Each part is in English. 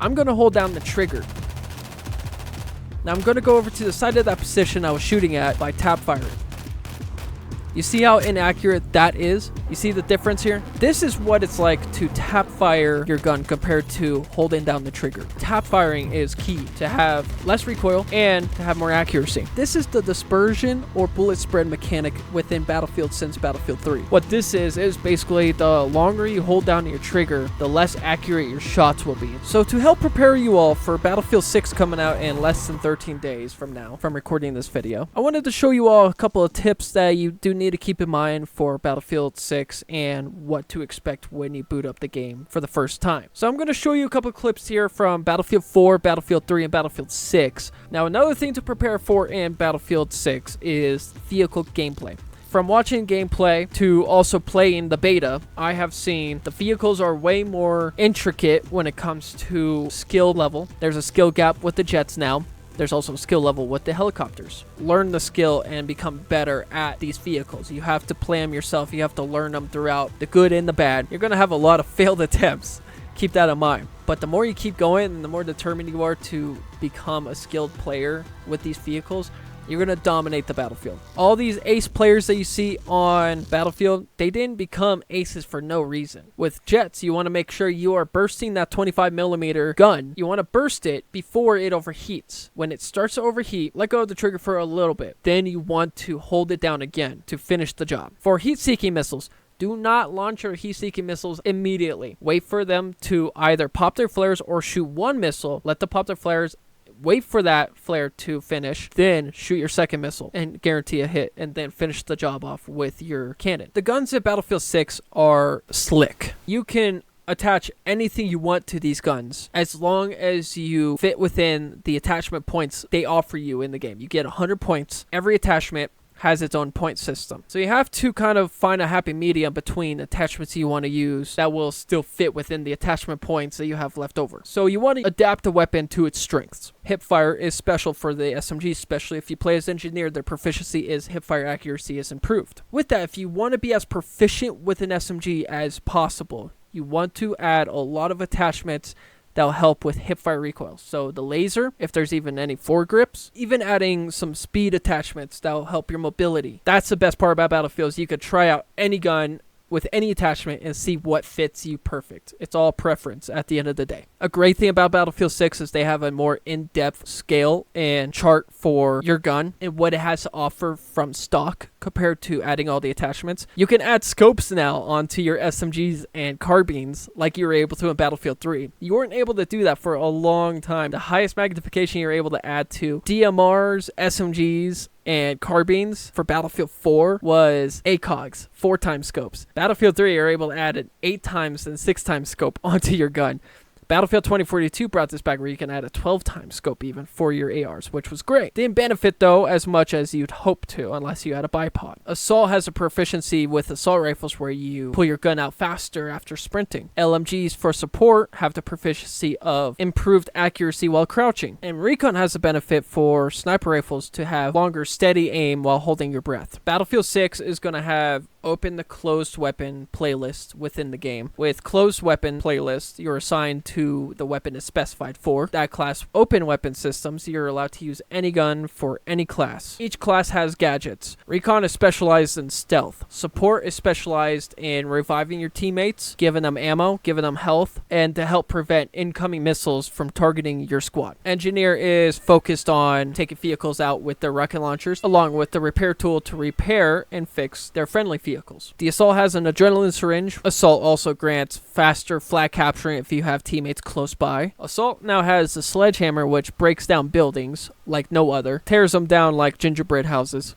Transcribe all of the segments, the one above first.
I'm going to hold down the trigger. Now I'm going to go over to the side of that position I was shooting at by tap firing. You see how inaccurate that is? You see the difference here? This is what it's like to tap fire your gun compared to holding down the trigger. Tap firing is key to have less recoil and to have more accuracy. This is the dispersion or bullet spread mechanic within Battlefield since Battlefield 3. What this is basically the longer you hold down your trigger, the less accurate your shots will be. So to help prepare you all for Battlefield 6 coming out in less than 13 days from now, from recording this video, I wanted to show you all a couple of tips that you do need to keep in mind for Battlefield 6 and what to expect when you boot up the game for the first time. So I'm going to show you a couple of clips here from Battlefield 4, Battlefield 3, and Battlefield 6. Now another thing to prepare for in Battlefield 6 is vehicle gameplay. From watching gameplay to also playing the beta, I have seen the vehicles are way more intricate when it comes to skill level. There's a skill gap with the jets now. There's also a skill level with the helicopters. Learn the skill and become better at these vehicles. You have to play them yourself. You have to learn them throughout, the good and the bad. You're going to have a lot of failed attempts. Keep that in mind. But the more you keep going and the more determined you are to become a skilled player with these vehicles, you're going to dominate the battlefield. All these ace players that you see on Battlefield, they didn't become aces for no reason. With jets, you want to make sure you are bursting that 25mm gun. You want to burst it before it overheats. When it starts to overheat, let go of the trigger for a little bit. Then you want to hold it down again to finish the job. For heat-seeking missiles, do not launch your heat-seeking missiles immediately. Wait for them to either pop their flares or shoot one missile. Let them pop their flares. Wait for that flare to finish, then shoot your second missile and guarantee a hit, and then finish the job off with your cannon. The guns in Battlefield 6 are slick. You can attach anything you want to these guns as long as you fit within the attachment points they offer you in the game. You get 100 points. Every attachment has its own point system. So you have to kind of find a happy medium between attachments you want to use that will still fit within the attachment points that you have left over. So you want to adapt the weapon to its strengths. Hipfire is special for the SMG, especially if you play as engineer, their proficiency is hipfire accuracy is improved. With that, if you want to be as proficient with an SMG as possible, you want to add a lot of attachments that'll help with hipfire recoil. So the laser, if there's even any foregrips, even adding some speed attachments that'll help your mobility. That's the best part about Battlefield is you could try out any gun with any attachment and see what fits you perfect. It's all preference at the end of the day. A great thing about Battlefield 6 is they have a more in-depth scale and chart for your gun and what it has to offer from stock compared to adding all the attachments. You can add scopes now onto your SMGs and carbines like you were able to in Battlefield 3. You weren't able to do that for a long time. The highest magnification you're able to add to DMRs, SMGs, and carbines for Battlefield 4 was ACOGs, 4x scopes. Battlefield 3, you're able to add an 8x and 6x scope onto your gun. Battlefield 2042 brought this back where you can add a 12x scope even for your ARs, which was great. Didn't benefit though as much as you'd hope to unless you had a bipod. Assault has a proficiency with assault rifles where you pull your gun out faster after sprinting. LMGs for support have the proficiency of improved accuracy while crouching. And Recon has a benefit for sniper rifles to have longer steady aim while holding your breath. Battlefield 6 is going to have open the closed weapon playlist within the game. With closed weapon playlist, you're assigned to the weapon is specified for. That class open weapon systems, you're allowed to use any gun for any class. Each class has gadgets. Recon is specialized in stealth. Support is specialized in reviving your teammates, giving them ammo, giving them health, and to help prevent incoming missiles from targeting your squad. Engineer is focused on taking vehicles out with their rocket launchers, along with the repair tool to repair and fix their friendly vehicles. The Assault has an adrenaline syringe. Assault also grants faster flag capturing if you have teammates close by. Assault now has a sledgehammer which breaks down buildings like no other, tears them down like gingerbread houses.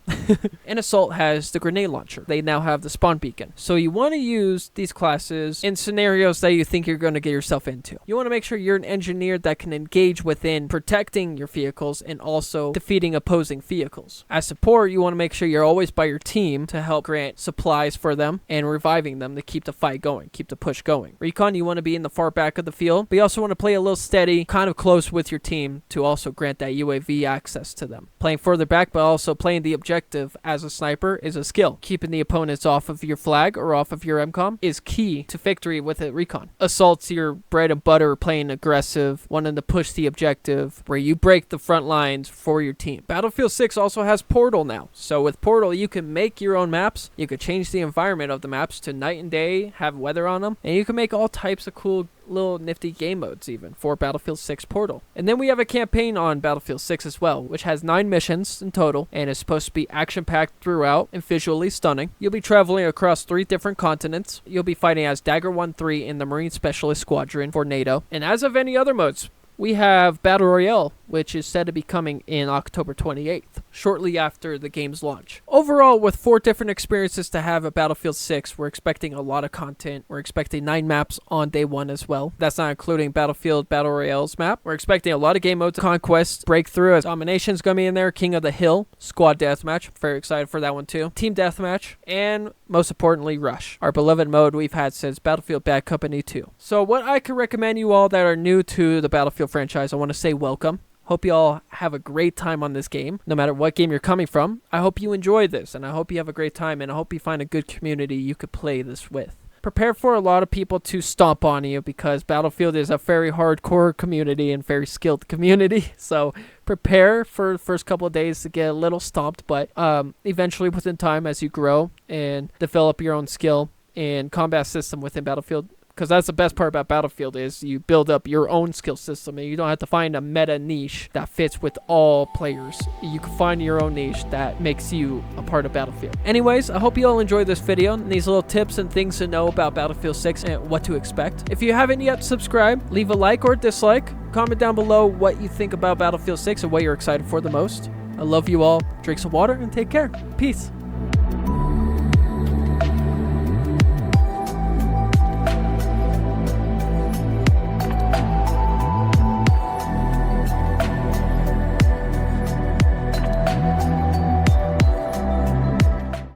And Assault has the grenade launcher. They now have the spawn beacon. So you want to use these classes in scenarios that you think you're going to get yourself into. You want to make sure you're an engineer that can engage within protecting your vehicles and also defeating opposing vehicles. As support, you want to make sure you're always by your team to help grant supply supplies for them and reviving them to keep the fight going, keep the push going. Recon, you want to be in the far back of the field, but you also want to play a little steady, kind of close with your team to also grant that UAV access to them. Playing further back, but also playing the objective as a sniper is a skill. Keeping the opponents off of your flag or off of your MCOM is key to victory with a recon. Assault's your bread and butter, playing aggressive, wanting to push the objective, where you break the front lines for your team. Battlefield 6 also has Portal now. So with Portal, you can make your own maps. You could change the environment of the maps to night and day, have weather on them, and you can make all types of cool little nifty game modes even for Battlefield 6 Portal. And then we have a campaign on Battlefield 6 as well, which has 9 missions in total and is supposed to be action-packed throughout and visually stunning. You'll be traveling across 3 different continents. You'll be fighting as Dagger 1-3 in the Marine Specialist Squadron for NATO. And as of any other modes, we have Battle Royale, which is said to be coming in October 28th, shortly after the game's launch. Overall, with 4 different experiences to have at Battlefield 6, we're expecting a lot of content. We're expecting 9 maps on day 1 as well. That's not including Battlefield Battle Royale's map. We're expecting a lot of game modes, Conquest, Breakthrough, Domination's going to be in there, King of the Hill, Squad Deathmatch, very excited for that one too, Team Deathmatch, and most importantly, Rush, our beloved mode we've had since Battlefield Bad Company 2. So what I could recommend you all that are new to the Battlefield franchise, I want to say welcome. Hope you all have a great time on this game, no matter what game you're coming from. I hope you enjoy this, and I hope you have a great time, and I hope you find a good community you could play this with. Prepare for a lot of people to stomp on you, because Battlefield is a very hardcore community and very skilled community. So prepare for the first couple of days to get a little stomped, but eventually within time, as you grow and develop your own skill and combat system within Battlefield, because that's the best part about Battlefield is you build up your own skill system and you don't have to find a meta niche that fits with all players. You can find your own niche that makes you a part of Battlefield. Anyways, I hope you all enjoyed this video and these little tips and things to know about Battlefield 6 and what to expect. If you haven't yet subscribed, leave a like or dislike. Comment down below what you think about Battlefield 6 and what you're excited for the most. I love you all. Drink some water and take care. Peace.